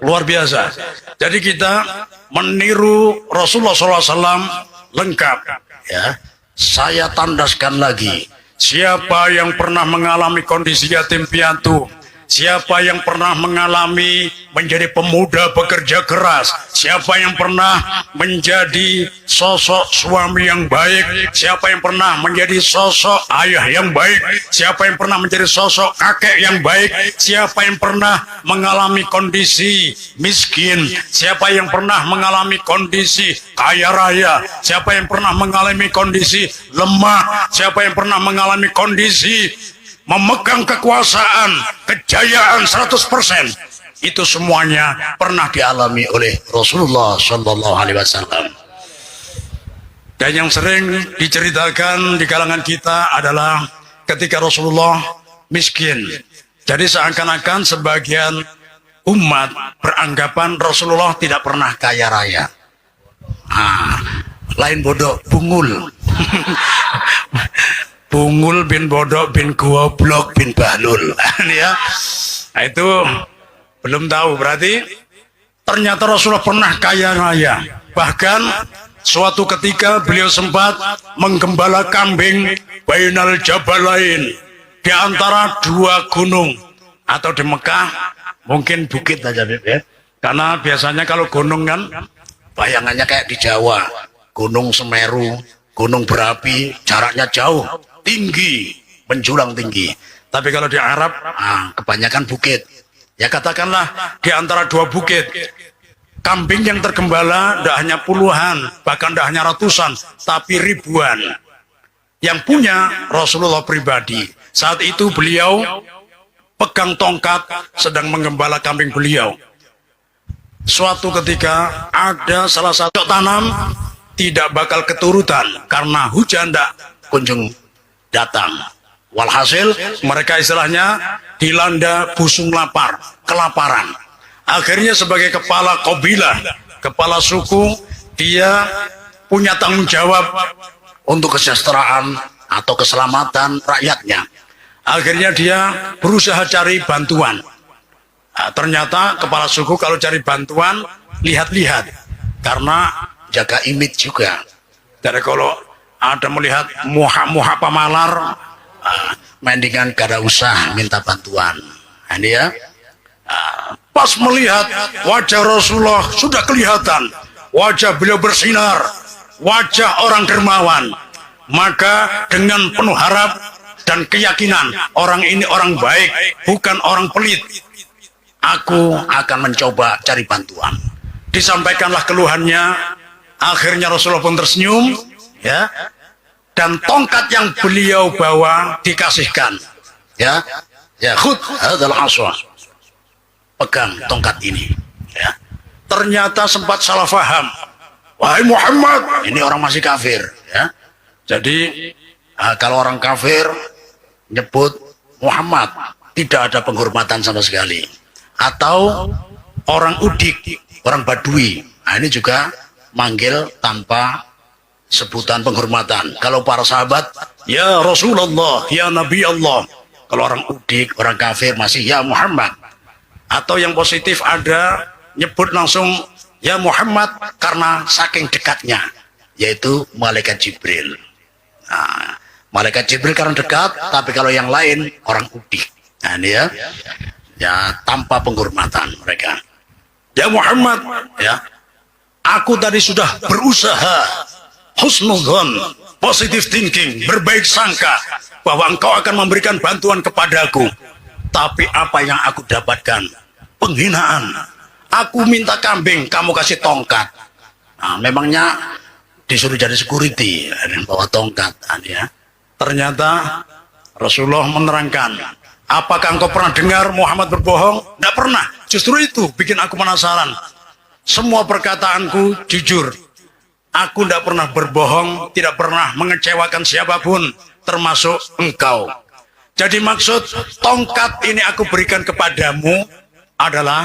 luar biasa. Jadi kita meniru Rasulullah SAW lengkap. Ya, saya tandaskan lagi. Siapa yang pernah mengalami kondisi yatim piatu, siapa yang pernah mengalami menjadi pemuda bekerja keras, siapa yang pernah menjadi sosok suami yang baik, siapa yang pernah menjadi sosok ayah yang baik, siapa yang pernah menjadi sosok kakek yang baik, siapa yang pernah mengalami kondisi miskin, siapa yang pernah mengalami kondisi kaya raya, siapa yang pernah mengalami kondisi lemah, siapa yang pernah mengalami kondisi memegang kekuasaan, kejayaan 100%. Itu semuanya pernah dialami oleh Rasulullah Sallallahu Alaihi Wasallam. Dan yang sering diceritakan di kalangan kita adalah ketika Rasulullah miskin. Jadi seakan-akan sebagian umat beranggapan Rasulullah tidak pernah kaya raya. Lain bodoh, bungul. Bungul bin bodoh bin goblok bin bahlul. Ya. Nah, itu belum tahu, berarti ternyata Rasulullah pernah kaya raya. Bahkan suatu ketika beliau sempat menggembala kambing bainal jabalain, di antara dua gunung, atau di Mekah mungkin bukit aja, ya. Karena biasanya kalau gunung kan bayangannya kayak di Jawa, Gunung Semeru, gunung berapi, jaraknya jauh, tinggi, menjulang tinggi. Tapi kalau di Arab, kebanyakan bukit. Ya katakanlah di antara dua bukit, kambing yang tergembala tidak hanya puluhan, bahkan tidak hanya ratusan, tapi ribuan. Yang punya Rasulullah pribadi. Saat itu beliau pegang tongkat sedang menggembala kambing beliau. Suatu ketika ada salah satu tanam tidak bakal keturutan karena hujan tidak kunjung datang. Walhasil mereka istilahnya dilanda busung lapar, kelaparan. Akhirnya sebagai kepala kabilah, kepala suku, dia punya tanggung jawab untuk kesejahteraan atau keselamatan rakyatnya. Akhirnya dia berusaha cari bantuan. Ternyata kepala suku kalau cari bantuan lihat-lihat, karena jaga image juga. Jadi kalau ada melihat muha-muha pamalar, mendingan gak ada usah minta bantuan. Ini ya. Pas melihat wajah Rasulullah sudah kelihatan, wajah beliau bersinar, wajah orang dermawan, maka dengan penuh harap dan keyakinan orang ini orang baik, bukan orang pelit, aku akan mencoba cari bantuan. Disampaikanlah keluhannya. Akhirnya Rasulullah pun tersenyum, ya. Dan tongkat yang beliau bawa dikasihkan, ya, khud hadzal aswa, pegang tongkat ini, ya. Ternyata sempat salah faham, wahai Muhammad, ini orang masih kafir, ya. Jadi kalau orang kafir nyebut Muhammad tidak ada penghormatan sama sekali. Atau orang udik, orang badui, ini juga manggil tanpa sebutan penghormatan. Kalau para sahabat, ya Rasulullah, ya Nabi Allah. Kalau orang udik, orang kafir masih ya Muhammad. Atau yang positif ada nyebut langsung ya Muhammad karena saking dekatnya, yaitu malaikat Jibril. Nah, malaikat Jibril karena dekat, tapi kalau yang lain orang udik. Nah, ini ya tanpa penghormatan mereka. Ya Muhammad, ya, aku tadi sudah berusaha husnudzon, positive thinking, berbaik sangka bahwa engkau akan memberikan bantuan kepadaku. Tapi apa yang aku dapatkan? Penghinaan. Aku minta kambing, kamu kasih tongkat. Nah, memangnya disuruh jadi security dan bawa tongkat, ya. Ternyata Rasulullah menerangkan, apakah engkau pernah dengar Muhammad berbohong? Tidak pernah. Justru itu bikin aku penasaran. Semua perkataanku jujur. Aku tidak pernah berbohong, tidak pernah mengecewakan siapapun, termasuk engkau. Jadi maksud tongkat ini aku berikan kepadamu adalah,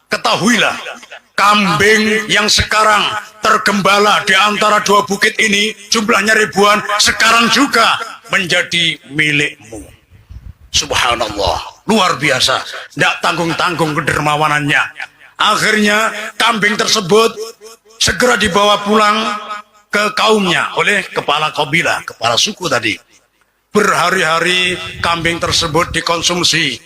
ketahuilah, kambing yang sekarang tergembala di antara dua bukit ini, jumlahnya ribuan, sekarang juga menjadi milikmu. Subhanallah, luar biasa, tidak tanggung-tanggung kedermawanannya. Akhirnya kambing tersebut segera dibawa pulang ke kaumnya oleh kepala kabilah, kepala suku tadi. Berhari-hari kambing tersebut dikonsumsi.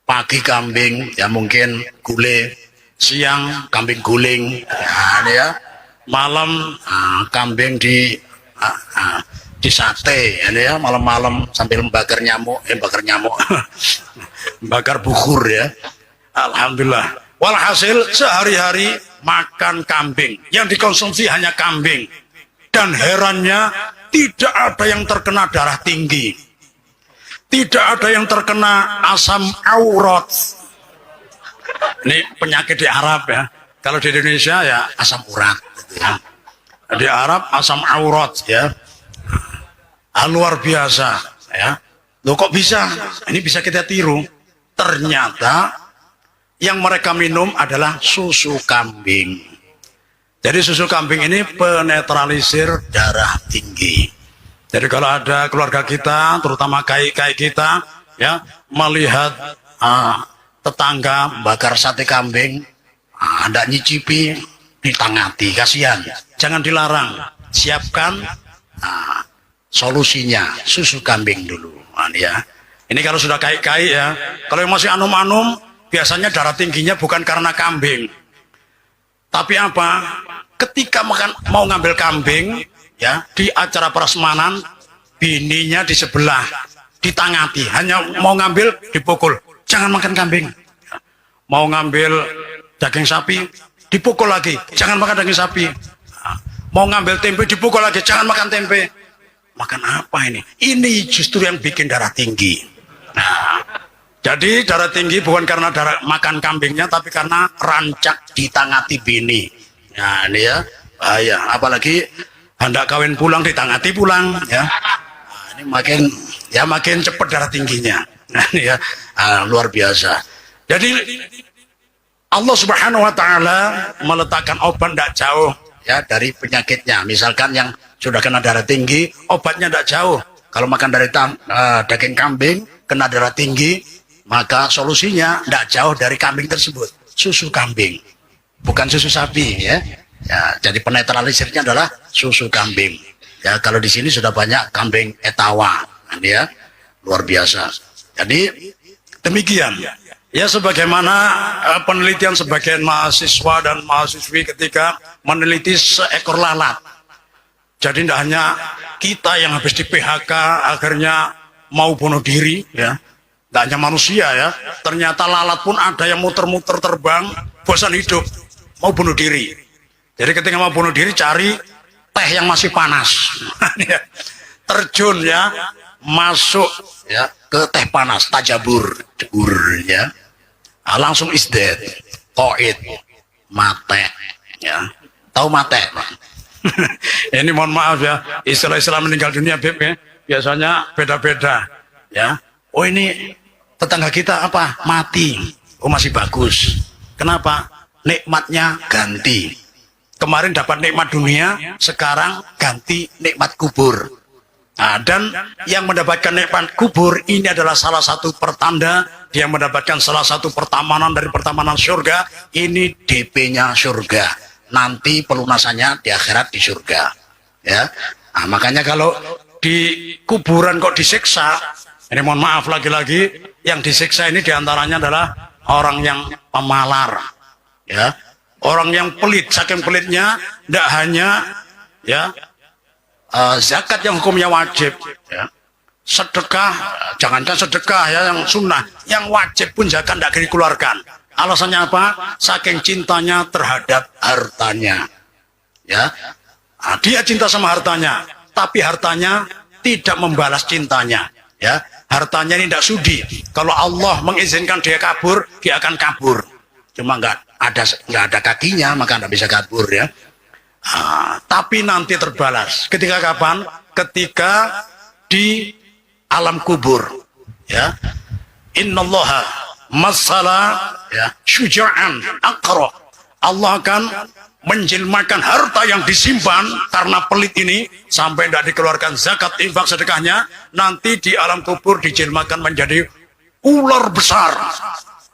Pagi kambing ya mungkin gulai, siang kambing guling, ya, malam kambing di sate, ya, malam-malam sambil bakar nyamuk, bakar bukur ya. Alhamdulillah. Walhasil sehari-hari makan kambing, yang dikonsumsi hanya kambing, dan herannya tidak ada yang terkena darah tinggi. Tidak ada yang terkena asam aurat. Ini penyakit di Arab ya. Kalau di Indonesia ya asam urat. Gitu ya. Di Arab asam aurat ya. Luar biasa ya. Loh kok bisa? Ini bisa kita tiru. Ternyata yang mereka minum adalah susu kambing. Jadi susu kambing ini penetralisir darah tinggi. Jadi kalau ada keluarga kita, terutama kai-kai kita, ya melihat tetangga bakar sate kambing, Anda nyicipi, ditangati, kasihan. Jangan dilarang, siapkan solusinya, susu kambing dulu. Ya. Ini kalau sudah kai-kai ya, kalau yang masih anum-anum, biasanya darah tingginya bukan karena kambing. Tapi apa? Ketika mau ngambil kambing, ya di acara prasmanan, bininya di sebelah ditangati, hanya mau ngambil dipukul, jangan makan kambing. Mau ngambil daging sapi dipukul lagi, jangan makan daging sapi. Mau ngambil tempe dipukul lagi, jangan makan tempe. Makan apa ini? Ini justru yang bikin darah tinggi. Jadi darah tinggi bukan karena makan kambingnya, tapi karena rancak ditangati bini. Nah ini ya bahaya, apalagi hendak kawin pulang ditangati pulang ya. Ini makin cepat darah tingginya. Nah, ini ya luar biasa. Jadi Allah Subhanahu wa taala meletakkan obat tidak jauh ya dari penyakitnya. Misalkan yang sudah kena darah tinggi, obatnya tidak jauh. Kalau makan dari daging kambing kena darah tinggi, maka solusinya tidak jauh dari kambing tersebut, susu kambing, bukan susu sapi ya. Ya, jadi penetralisirnya adalah susu kambing. Ya, kalau di sini sudah banyak kambing etawa, ya, luar biasa. Jadi demikian. Ya, sebagaimana penelitian sebagian mahasiswa dan mahasiswi ketika meneliti seekor lalat. Jadi tidak hanya kita yang habis di PHK akhirnya mau bunuh diri, ya. Tidak hanya manusia ya. Ternyata lalat pun ada yang muter-muter terbang, bosan hidup, mau bunuh diri. Jadi ketika mau bunuh diri cari teh yang masih panas, terjun ya, masuk ya ke teh panas, tajabur, ya, langsung isdet, koid, mate, ya, tahu mate, Pak? Ini mohon maaf ya, istilah-istilah meninggal dunia Beb ya, biasanya beda-beda, ya. Oh ini tetangga kita apa? Mati, oh masih bagus. Kenapa? Nikmatnya ganti. Kemarin dapat nikmat dunia, sekarang ganti nikmat kubur. Nah, dan yang mendapatkan nikmat kubur ini adalah salah satu pertanda dia mendapatkan salah satu pertamanan dari pertamanan surga. Ini DP-nya surga. Nanti pelunasannya di akhirat di surga. Ya, nah, makanya kalau di kuburan kok disiksa, ini mohon maaf lagi-lagi, yang disiksa ini diantaranya adalah orang yang pemalar, ya. Orang yang pelit, saking pelitnya, tidak hanya ya zakat yang hukumnya wajib, ya. Sedekah, jangankan sedekah ya yang sunnah, yang wajib pun zakat tidak dikeluarkan. Alasannya apa? Saking cintanya terhadap hartanya, ya. Nah, dia cinta sama hartanya, tapi hartanya tidak membalas cintanya, ya. Hartanya ini tidak sudi. Kalau Allah mengizinkan dia kabur, dia akan kabur. Cuma nggak ada kakinya, maka nggak bisa kabur ya. Tapi nanti terbalas. Ketika kapan? Ketika di alam kubur. Ya. Innallaha masala ya syuja'an aqra. Allah akan menjelmakan harta yang disimpan karena pelit ini sampai tidak dikeluarkan zakat infak sedekahnya, nanti di alam kubur dijelmakan menjadi ular besar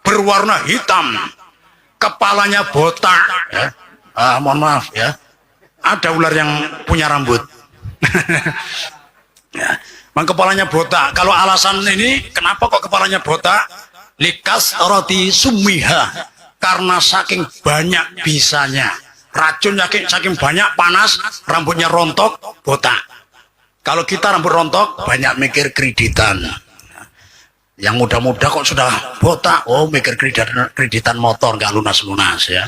berwarna hitam, kepalanya botak ya. Mohon maaf ya, ada ular yang punya rambut ya. Kepalanya botak. Kalau alasan ini kenapa kok kepalanya botak? Likas roti sumiha, karena saking banyak bisanya racun, saking banyak panas, rambutnya rontok, botak. Kalau kita rambut rontok, banyak mikir kreditan. Yang muda-muda kok sudah botak, oh mikir kreditan motor nggak lunas-lunas ya.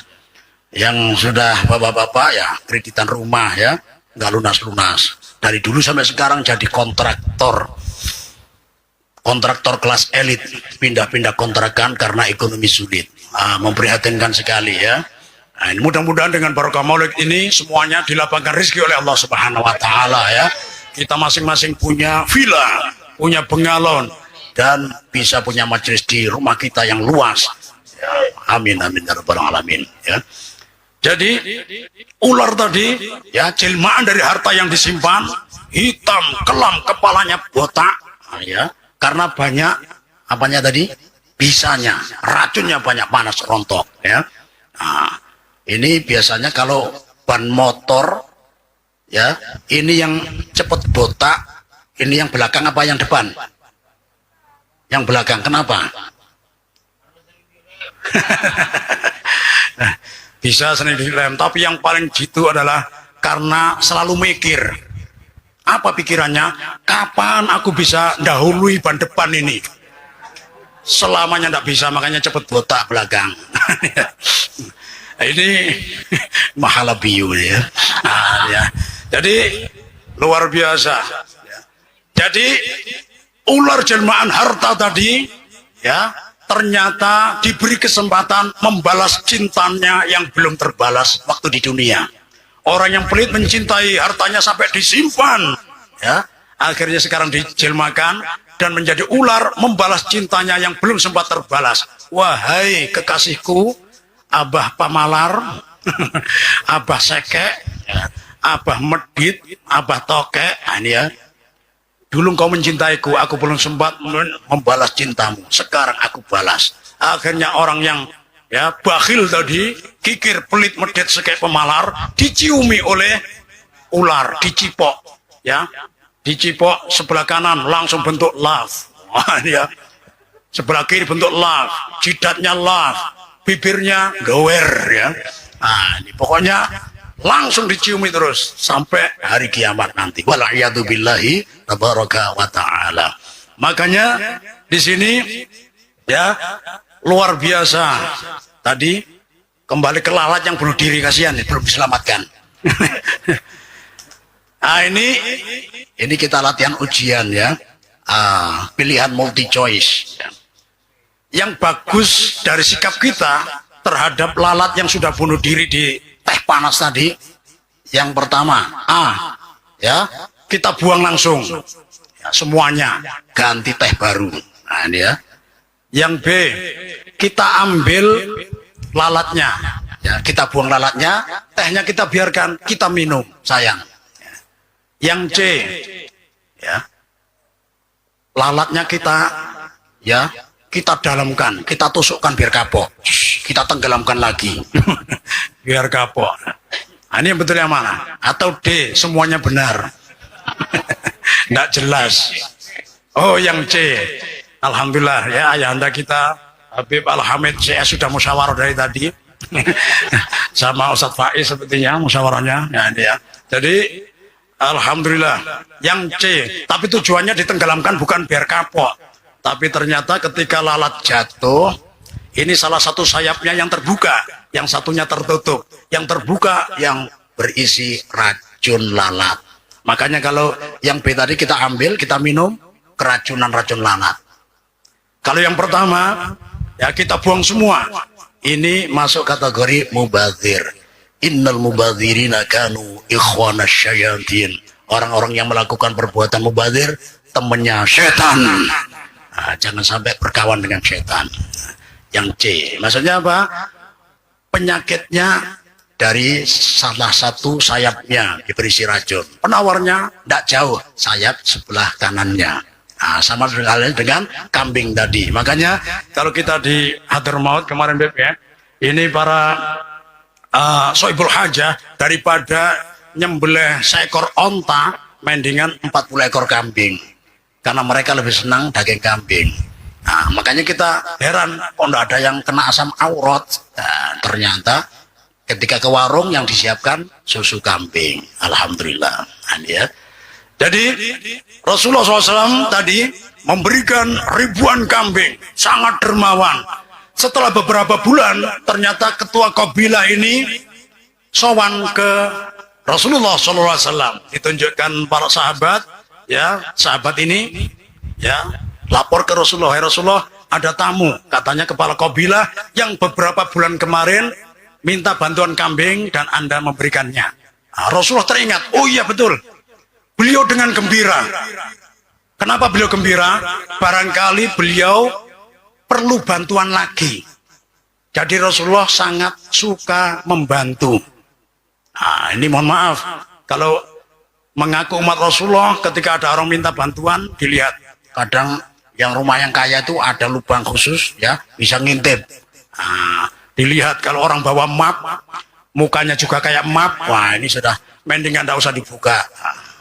Yang sudah bapak-bapak ya kreditan rumah ya nggak lunas-lunas. Dari dulu sampai sekarang jadi kontraktor kelas elit, pindah-pindah kontrakan karena ekonomi sulit. Memprihatinkan sekali ya. Nah, mudah-mudahan dengan barokah maulid ini semuanya dilapangkan rezeki oleh Allah Subhanahu wa taala ya. Kita masing-masing punya villa, punya bengalon, dan bisa punya majelis di rumah kita yang luas ya, amin amin ya rabbal alamin ya. Jadi ular tadi ya jelmaan dari harta yang disimpan, hitam kelam, kepalanya botak ya, karena banyak apanya tadi, bisanya, racunnya banyak, panas rontok ya. Nah, ini biasanya kalau ban motor ya, ini yang cepet botak, ini yang belakang apa yang depan? Yang belakang, kenapa? Bisa sering dilem, tapi yang paling jitu adalah karena selalu mikir. Apa pikirannya? Kapan aku bisa dahului ban depan ini? Selamanya tidak bisa, makanya cepet botak belakang. Ini mahala biu ya. Nah, ya. Jadi luar biasa. Jadi ular jelmaan harta tadi ya ternyata diberi kesempatan membalas cintanya yang belum terbalas waktu di dunia. Orang yang pelit mencintai hartanya sampai disimpan ya, akhirnya sekarang dijelmakan dan menjadi ular membalas cintanya yang belum sempat terbalas. Wahai kekasihku, Abah Pamalar, Abah Sekek, Abah Medit, Abah Tokek, ini ya. Dulu engkau mencintaiku, aku belum sempat membalas cintamu. Sekarang aku balas. Akhirnya orang yang ya bakhil tadi, kikir, pelit, medit, sekek, pemalar, diciumi oleh ular, dicipok, ya, dicipok sebelah kanan langsung bentuk love, ya, sebelah kiri bentuk love, jidatnya love, bibirnya gower, ya. Nah, ini pokoknya langsung diciumi terus sampai hari kiamat nanti. Wala'iyadu billahi tabaraka wa ta'ala. Makanya di sini ya luar biasa. Tadi kembali ke lalat yang bunuh diri, kasihan belum diselamatkan. Nah, ini kita latihan ujian ya. Pilihan multi choice. Yang bagus dari sikap kita terhadap lalat yang sudah bunuh diri di teh panas tadi, yang pertama ya kita buang langsung ya, semuanya ganti teh baru. Nah, ini ya. Yang B, kita ambil lalatnya ya, kita buang lalatnya, tehnya kita biarkan, kita minum sayang. Yang C ya, lalatnya kita ya kita dalamkan, kita tusukkan biar kapok, kita tenggelamkan lagi biar kapok. Nah, ini yang betul yang mana? Atau D, semuanya benar? Tidak jelas. Oh, yang C. Alhamdulillah ya, ayahanda kita Habib Al-Hamid CS sudah musyawarah dari tadi sama Ustadz Faiz sepertinya musyawarahnya ya. Jadi alhamdulillah yang C, tapi tujuannya ditenggelamkan bukan biar kapok. Tapi ternyata ketika lalat jatuh, ini salah satu sayapnya yang terbuka, yang satunya tertutup. Yang terbuka yang berisi racun lalat. Makanya kalau yang B tadi kita ambil, kita minum, keracunan racun lalat. Kalau yang pertama, ya kita buang semua. Ini masuk kategori mubadzir. Innal mubadzirina kanu ikhwanas syayatin. Orang-orang yang melakukan perbuatan mubadzir, temannya setan. Nah, jangan sampai berkawan dengan setan. Yang C, maksudnya apa? Penyakitnya dari salah satu sayapnya diberi racun. Penawarnya tidak jauh, sayap sebelah kanannya. Nah, sama sekali dengan kambing tadi. Makanya kalau kita di Hadramaut kemarin Beb ya, ini para soibul hajah daripada nyembelih seekor onta, mendingan 40 ekor kambing. Karena mereka lebih senang daging kambing. Nah, makanya kita heran kok tidak ada yang kena asam aurat. Nah, ternyata ketika ke warung yang disiapkan susu kambing. Alhamdulillah. Nah, ya. Jadi Rasulullah SAW tadi memberikan ribuan kambing, sangat dermawan. Setelah beberapa bulan, ternyata ketua kabilah ini sowan ke Rasulullah SAW. Ditunjukkan para sahabat, ya sahabat ini, ya lapor ke Rasulullah. Hai Rasulullah, ada tamu, katanya kepala kabilah yang beberapa bulan kemarin minta bantuan kambing dan Anda memberikannya. Nah, Rasulullah teringat, oh iya betul. Beliau dengan gembira. Kenapa beliau gembira? Barangkali beliau perlu bantuan lagi. Jadi Rasulullah sangat suka membantu. Nah, ini mohon maaf. Kalau mengaku umat Rasulullah, ketika ada orang minta bantuan, dilihat. Kadang yang rumah yang kaya itu ada lubang khusus, ya bisa ngintip. Nah, dilihat kalau orang bawa map, mukanya juga kayak map, wah ini sudah mendingan tidak usah dibuka. Nah,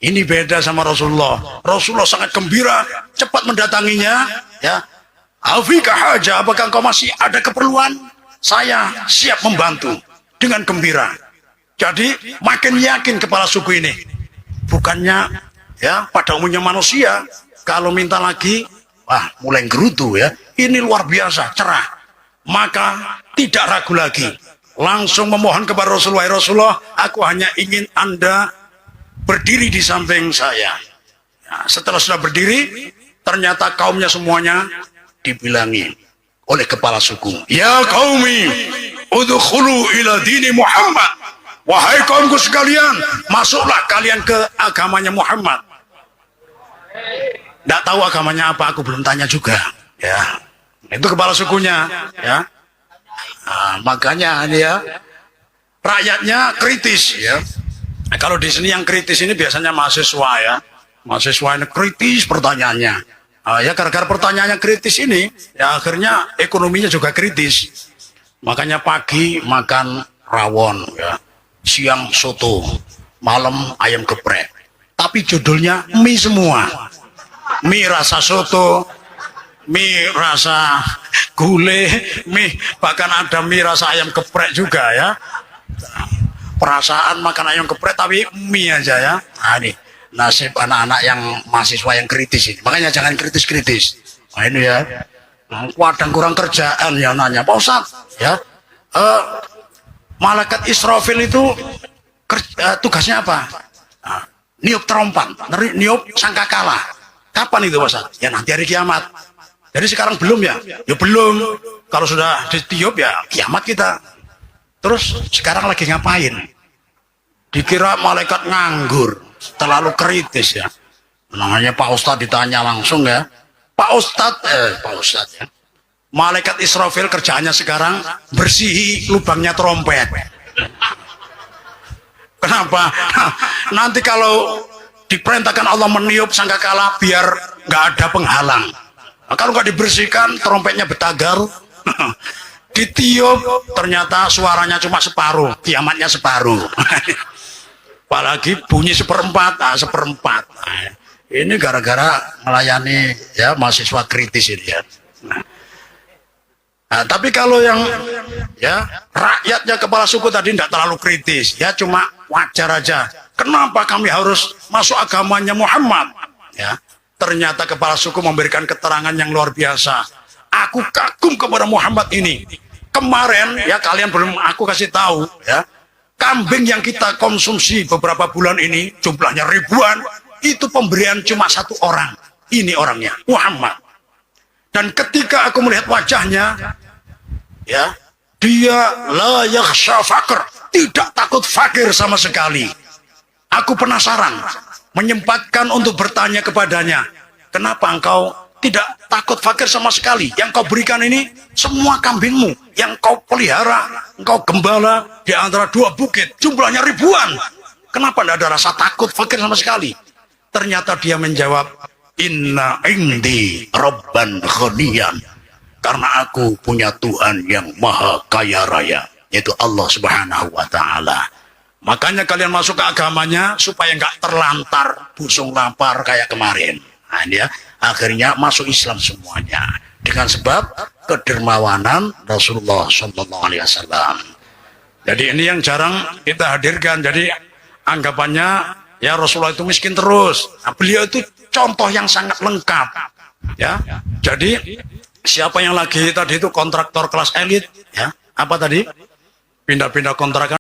ini beda sama Rasulullah. Rasulullah sangat gembira, cepat mendatanginya. Ya, Afika haja, apakah engkau masih ada keperluan? Saya siap membantu dengan gembira. Jadi makin yakin kepala suku ini. Bukannya ya pada umumnya manusia kalau minta lagi, wah mulai gerutu ya. Ini luar biasa, cerah. Maka tidak ragu lagi. Langsung memohon kepada Rasulullah, Rasulullah, aku hanya ingin Anda berdiri di samping saya. Nah, setelah sudah berdiri, ternyata kaumnya semuanya dibilangi oleh kepala suku. Ya qaumi, udkhulu ila dini Muhammad. Wahai kaumku sekalian, masuklah kalian ke agamanya Muhammad. Tidak tahu agamanya apa, aku belum tanya juga. Ya, itu kepala sukunya. Ya, nah, makanya ya rakyatnya kritis. Ya, nah, kalau di sini yang kritis ini biasanya mahasiswa ya. Mahasiswa ini kritis pertanyaannya. Ya gara-gara pertanyaannya kritis ini, ya akhirnya ekonominya juga kritis. Makanya pagi makan rawon, ya. Siang soto, malam ayam geprek. Tapi judulnya mie semua. Mie rasa soto, mie rasa gulai, mie bahkan ada mie rasa ayam geprek juga ya. Perasaan makan ayam geprek tapi mie aja ya. Nah, ini nasib anak-anak yang mahasiswa yang kritis ini. Makanya jangan kritis-kritis. Nah ini ya, kadang kurang kerjaan ya nanya, Pak Ustadz ya, malaikat Israfil itu tugasnya apa? Nah, niup trompat, niup sangkakala. Kapan itu Pak Ustadz? Ya nanti hari kiamat. Jadi sekarang belum ya? Ya belum. Kalau sudah ditiup ya kiamat kita. Terus sekarang lagi ngapain? Dikira malaikat nganggur. Terlalu kritis ya. Namanya Pak Ustadz ditanya langsung ya. Pak Ustadz ya. Malaikat Israfil kerjaannya sekarang bersihi lubangnya trompet. Kenapa? Nah, nanti kalau diperintahkan Allah meniup sangkakala biar nggak ada penghalang. Nah, kalau nggak dibersihkan trompetnya betagar. Ditiup ternyata suaranya cuma separuh, kiamatnya separuh. Apalagi bunyi seperempat, seperempat. Nah, ini gara-gara melayani ya mahasiswa kritis ini ya. Nah, tapi kalau yang ya rakyatnya kepala suku tadi tidak terlalu kritis, ya cuma wajar aja. Kenapa kami harus masuk agamanya Muhammad? Ya, ternyata kepala suku memberikan keterangan yang luar biasa. Aku kagum kepada Muhammad ini. Kemarin ya kalian belum aku kasih tahu ya. Kambing yang kita konsumsi beberapa bulan ini jumlahnya ribuan, itu pemberian cuma satu orang. Ini orangnya, Muhammad. Dan ketika aku melihat wajahnya, ya, dia la yakhsha faqr, tidak takut fakir sama sekali. Aku penasaran, menyempatkan untuk bertanya kepadanya, kenapa engkau tidak takut fakir sama sekali. Yang kau berikan ini semua kambingmu, yang kau pelihara, engkau gembala di antara dua bukit, jumlahnya ribuan. Kenapa tidak ada rasa takut fakir sama sekali? Ternyata dia menjawab, inna indi robban ghaniyan, karena aku punya Tuhan yang maha kaya raya, yaitu Allah Subhanahu wa Ta'ala. Makanya kalian masuk ke agamanya supaya nggak terlantar, busung lapar kayak kemarin. Nah, dia akhirnya masuk Islam semuanya dengan sebab kedermawanan Rasulullah SAW. Jadi ini yang jarang kita hadirkan. Jadi anggapannya ya Rasulullah itu miskin terus. Nah, beliau itu contoh yang sangat lengkap. Ya, jadi siapa yang lagi tadi itu kontraktor kelas elit, ya apa tadi pindah-pindah kontrakan.